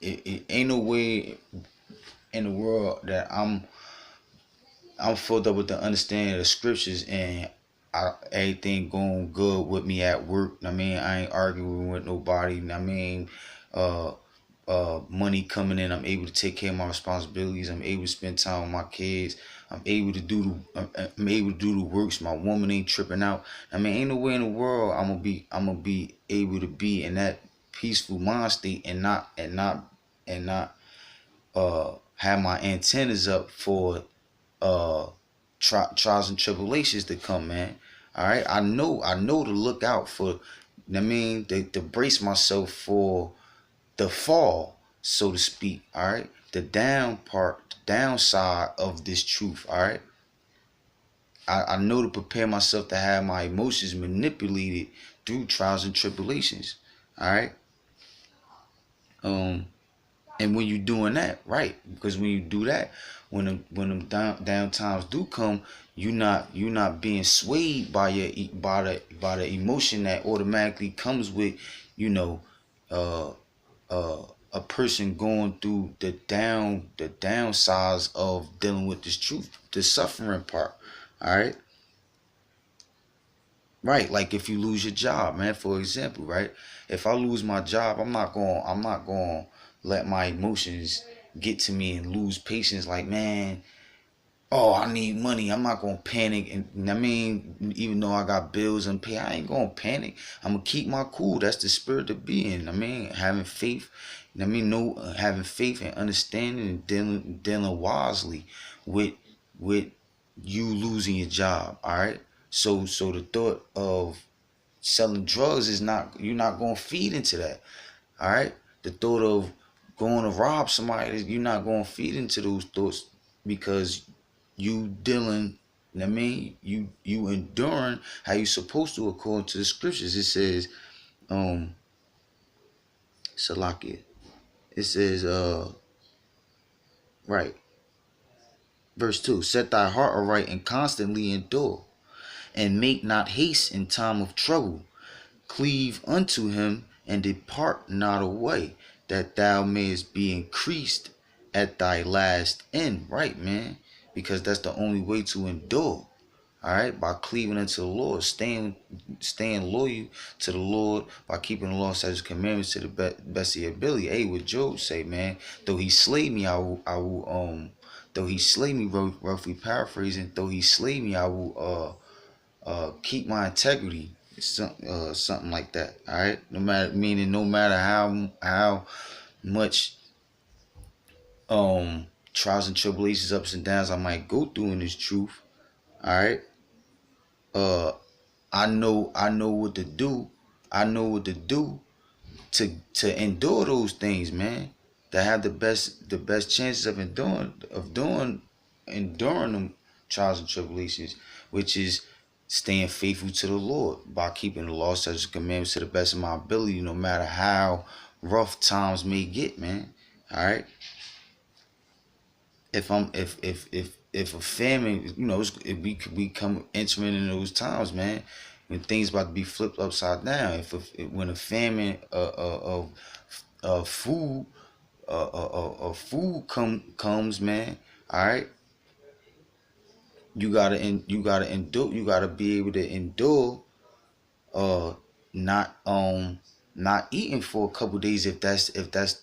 it ain't no way in the world that I'm filled up with the understanding of the scriptures and everything going good with me at work. I mean, I ain't arguing with nobody. I mean, uh, money coming in. I'm able to take care of my responsibilities. I'm able to spend time with my kids. I'm able to do the works. My woman ain't tripping out. I mean, ain't no way in the world I'm gonna be able to be in that peaceful mind state and not have my antennas up for uh trials and tribulations to come, man. All right, I know to look out for. I mean, to brace myself for the fall, so to speak. All right, the downside of this truth. All right, I know to prepare myself to have my emotions manipulated through trials and tribulations. All right, um, and when you're doing that, right? Because when you do that, when them down times do come, you're not being swayed by the emotion that automatically comes with, you know, uh uh a person going through the downsides of dealing with this truth, the suffering part. All right. Right, like if you lose your job, man, for example, right? If I lose my job, I'm not going to let my emotions get to me and lose patience like, man, oh, I need money. I'm not going to panic and I mean, even though I got bills and pay, I ain't going to panic. I'm going to keep my cool. That's the spirit of being. I mean, having faith. I mean, no having faith and understanding and dealing wisely with with you losing your job, all right? So the thought of selling drugs is not, you're not going to feed into that. All right. The thought of going to rob somebody, you're not going to feed into those thoughts because you dealing. I mean, you enduring how you supposed to according to the scriptures. It says, um, Salakia. It says, right, verse 2: Set thy heart aright and constantly endure, and make not haste in time of trouble. Cleave unto him and depart not away, that thou mayest be increased at thy last end. Right, man? Because that's the only way to endure. All right, by cleaving unto the Lord, staying loyal to the Lord, by keeping the law, statutes, commandments to the best of your ability. Hey, what Job say, man? Though he slay me, though he slay me, roughly paraphrasing, though he slay me, I will keep my integrity. Something like that. All right. No matter, meaning no matter how much trials and tribulations, ups and downs I might go through in this truth. All right. Uh, I know what to do. I know what to do to endure those things, man. To have the best chances of enduring them trials and tribulations, which is staying faithful to the Lord by keeping the law, such as commandments to the best of my ability, no matter how rough times may get, man. All right. If a famine, if we come entering in those times, man, when things about to be flipped upside down. When a famine of food comes, man. All right, you gotta be able to endure uh not not eating for a couple days if that's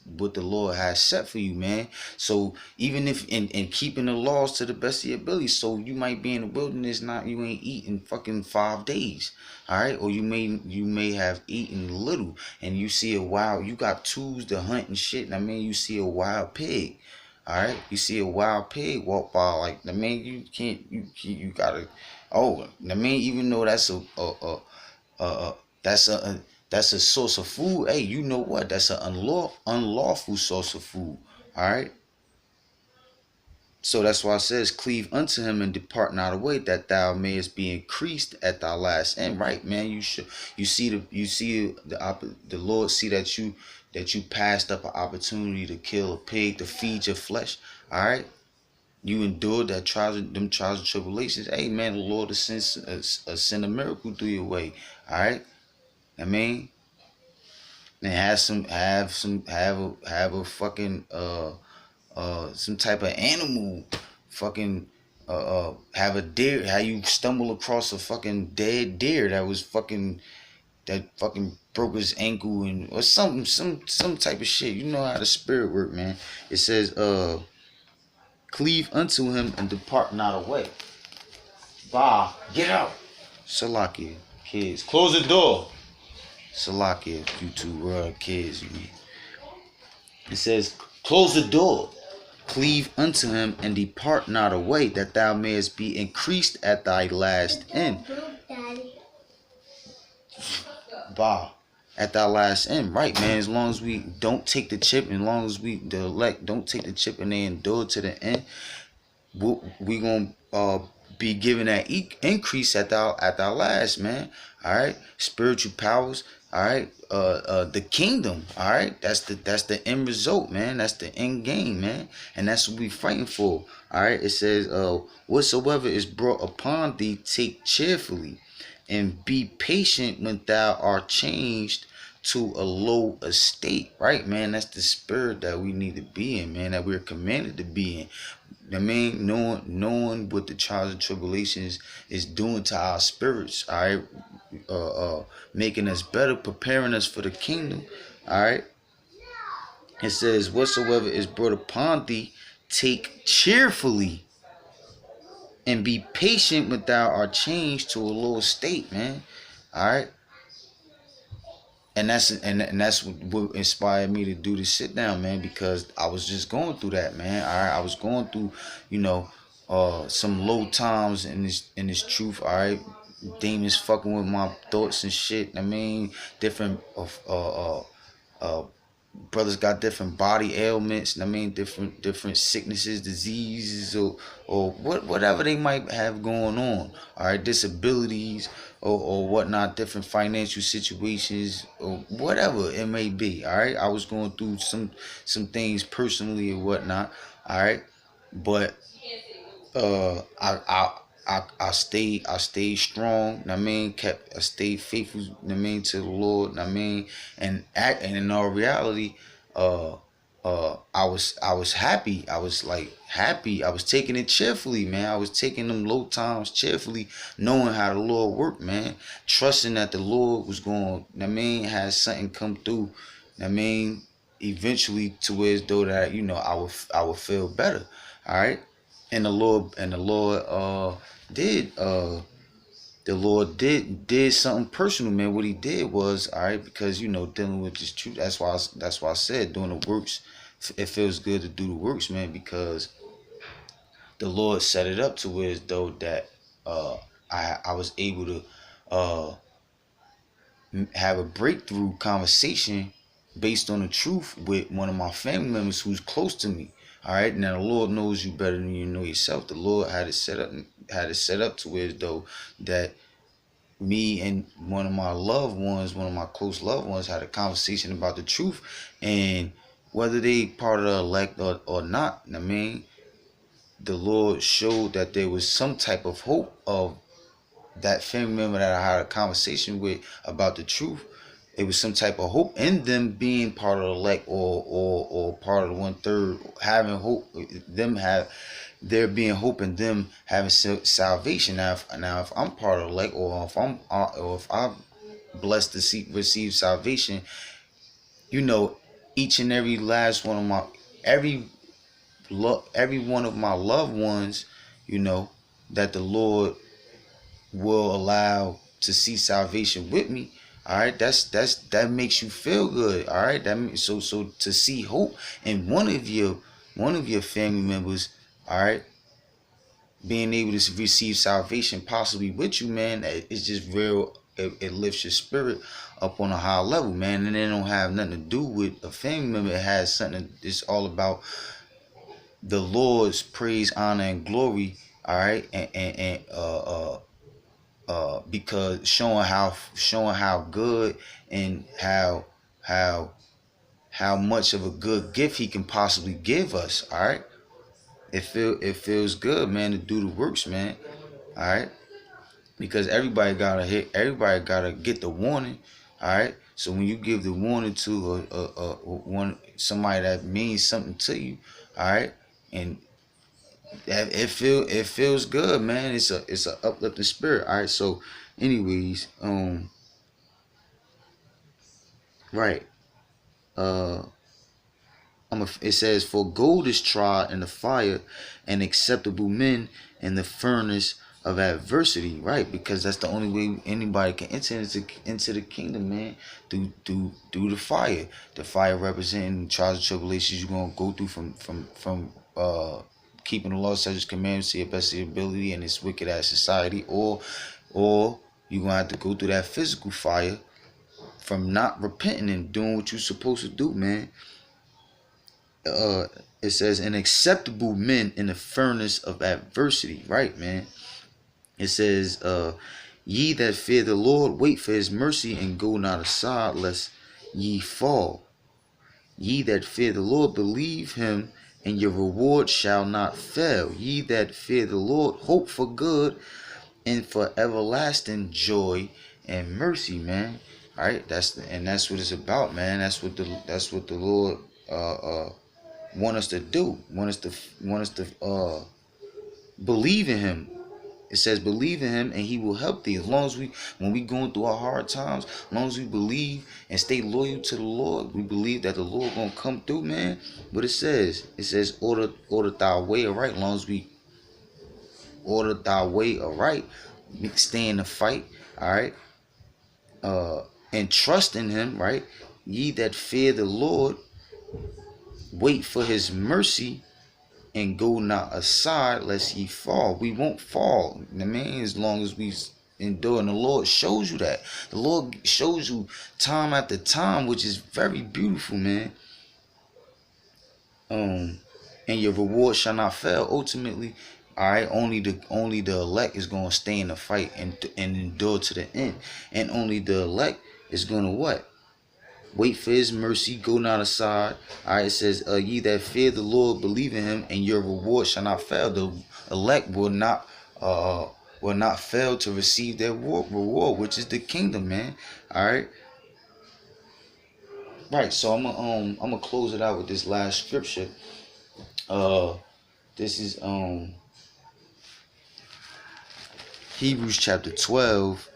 what the Lord has set for you, man. So even if in keeping the laws to the best of your ability, so you might be in the wilderness, not you ain't eating fucking 5 days, all right, or you may have eaten little, and you see a wild, you got tools to hunt and shit, and I mean you see a wild pig. All right, you see a wild pig walk by, like, I mean, you can't, you gotta, oh, I mean, even though uh, that's a source of food. Hey, you know what? That's an unlawful source of food. All right. So that's why it says, "Cleave unto him and depart not away, that thou mayest be increased at thy last end." Right, man. You see the Lord see that you passed up an opportunity to kill a pig to feed your flesh. All right. You endured them trials and tribulations. Hey, man, the Lord will send a miracle through your way. All right. I mean, and have a fucking some type of animal fucking have a deer, how you stumble across a fucking dead deer that fucking broke his ankle and or something, some type of shit. You know how the spirit work, man. It says cleave unto him and depart not away. Bah, get out. Salakia, kids, close the door. Salakia, you two kids. It says, close the door, cleave unto him, and depart not away, that thou mayest be increased at thy last end. Bah, at thy last end, right, man? As long as we don't take the chip, as long as the elect don't take the chip and they endure to the end, we gonna be given that increase at our last, man. All right, spiritual powers. All right, the kingdom. All right, that's the end result, man. That's the end game, man, and that's what we fighting for. All right, it says, whatsoever is brought upon thee, take cheerfully, and be patient when thou art changed to a low estate, right, man? That's the spirit that we need to be in, man, that we're commanded to be in. I mean, knowing what the trials and tribulations is doing to our spirits, all right, making us better, preparing us for the kingdom, all right. It says, whatsoever is brought upon thee, take cheerfully, and be patient when thou art changed to a lower state, man. All right. And that's what inspired me to do the sit down, man, because I was just going through that, man. All right, I was going through, some low times in this truth. All right, demons fucking with my thoughts and shit. I mean, different brothers got different body ailments. I mean, different sicknesses, diseases, or whatever they might have going on. All right, disabilities or whatnot, different financial situations or whatever it may be. All right, I was going through some things personally or whatnot. All right, but I stayed strong. I mean, I stayed faithful. I mean, to the Lord. I mean, and in all reality, I was happy. I was like happy. I was taking it cheerfully, man. I was taking them low times cheerfully, knowing how the Lord worked, man. Trusting that the Lord was going. I mean, had something come through. I mean, eventually to where as though that I would feel better. All right, and the Lord did did something personal, man. What he did was, all right, because dealing with this truth. That's why I said doing the works. It feels good to do the works, man, because the Lord set it up to where as though that I was able to have a breakthrough conversation based on the truth with one of my family members who's close to me. All right, now the Lord knows you better than you know yourself. The Lord had it set up to where as though that me and one of my loved ones, one of my close loved ones, had a conversation about the truth, and whether they part of the elect or not. I mean, the Lord showed that there was some type of hope of that family member that I had a conversation with about the truth. It was some type of hope in them being part of the elect or part of the 1/3, having hope. There being hope in them having salvation. Now, if I'm part of the elect, or if I'm blessed to receive salvation, each and every last one of my every one of my loved ones, that the Lord will allow to see salvation with me. All right, that makes you feel good. All right, so to see hope in one of your family members, all right, being able to receive salvation possibly with you, man, it's just real. It lifts your spirit up on a high level, man, and it don't have nothing to do with a family member. It has something. It's all about the Lord's praise, honor, and glory. All right, because showing how good and how much of a good gift he can possibly give us. All right, it feels good, man, to do the works, man. All right, because everybody gotta get the warning. All right. So when you give the warning to somebody that means something to you, all right, and that it feels good, man. It's a uplifting spirit. All right. So, anyways, right. Uh, it says, for gold is tried in the fire, and acceptable men in the furnace of adversity, right? Because that's the only way anybody can enter into the kingdom, man. Through the fire. The fire representing trials and tribulations you're gonna go through from keeping the law, statutes, commandments to your best of your ability in this wicked ass society, or you're gonna have to go through that physical fire from not repenting and doing what you're supposed to do, man. uh it says, and acceptable men in the furnace of adversity, right, man. It says, ye that fear the Lord, wait for his mercy, and go not aside lest ye fall. Ye that fear the Lord, believe him, and your reward shall not fail. Ye that fear the Lord, hope for good and for everlasting joy and mercy, man. All right, that's what it's about, man. That's what the Lord want us to do. Want us to believe in him. It says believe in him and he will help thee. As long as when we going through our hard times, as long as we believe and stay loyal to the Lord, we believe that the Lord gonna come through, man. But it says order thy way aright. As long as we order thy way aright, stay in the fight, all right, and trust in him, right. Ye that fear the Lord, wait for his mercy, and go not aside lest ye fall. We won't fall, man, as long as we endure. And the Lord shows you that. The Lord shows you time after time, which is very beautiful, man. And your reward shall not fail. Ultimately, all right, only the elect is gonna stay in the fight and endure to the end, and only the elect is gonna what? Wait for his mercy, go not aside. All right, it says, ye that fear the Lord, believe in him, and your reward shall not fail. The elect will not fail to receive their reward, which is the kingdom, man. All right. Right. So I'm gonna close it out with this last scripture. This is Hebrews chapter 12.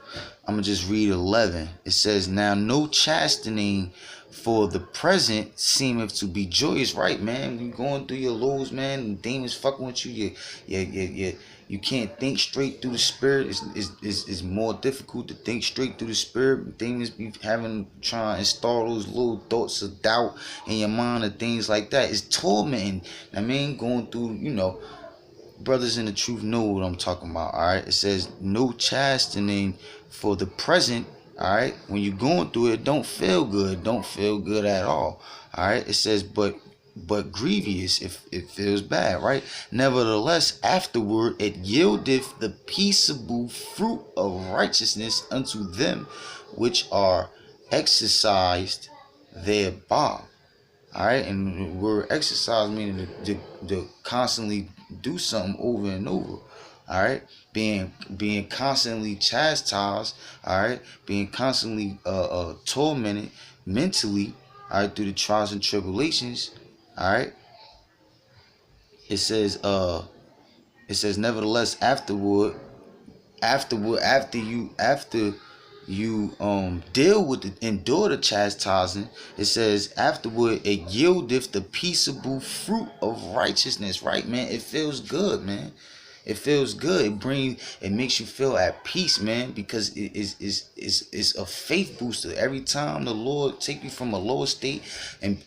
I'm going to just read 11. It says, now no chastening for the present seemeth to be joyous, right, man? You going through your lows, man, and demons fucking with you. You can't think straight through the spirit. It's more difficult to think straight through the spirit. Demons be trying to install those little thoughts of doubt in your mind and things like that. It's tormenting. I mean, going through, brothers in the truth know what I'm talking about. All right, it says no chastening for the present. All right, when you're going through it, don't feel good at all. All right, it says but grievous, if it feels bad, right? Nevertheless afterward it yieldeth the peaceable fruit of righteousness unto them which are exercised thereby. All right, and we're exercise meaning to constantly do something over and over. All right, being constantly chastised. All right, being constantly tormented mentally. All right, through the trials and tribulations. All right, it says nevertheless after you deal with it, endure the chastising, it says afterward it yieldeth the peaceable fruit of righteousness, right, man? It feels good, man. It feels good. It makes you feel at peace, man, because it is a faith booster. Every time the Lord take you from a lower state and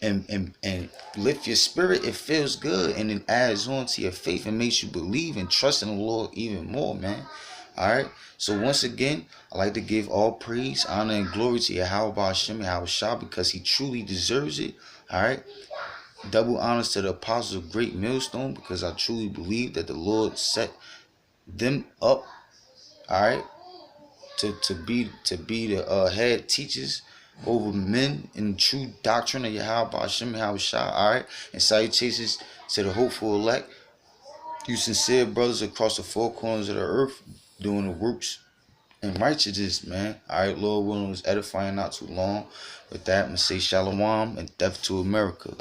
lift your spirit, it feels good, and it adds on to your faith and makes you believe and trust in the Lord even more, man. All right. So once again, I like to give all praise, honor, and glory to Yahweh Ba'ashem Yahushua, because he truly deserves it. All right. Double honors to the apostles of Great Millstone, because I truly believe that the Lord set them up, all right, to be the head teachers over men in true doctrine of Yahweh Ba'ashem Yahushua. All right. And salutations to the hopeful elect, you sincere brothers across the four corners of the earth, doing the works and righteousness, man. All right, Lord willing, was edifying not too long. With that, I'm going to say shalom and death to America.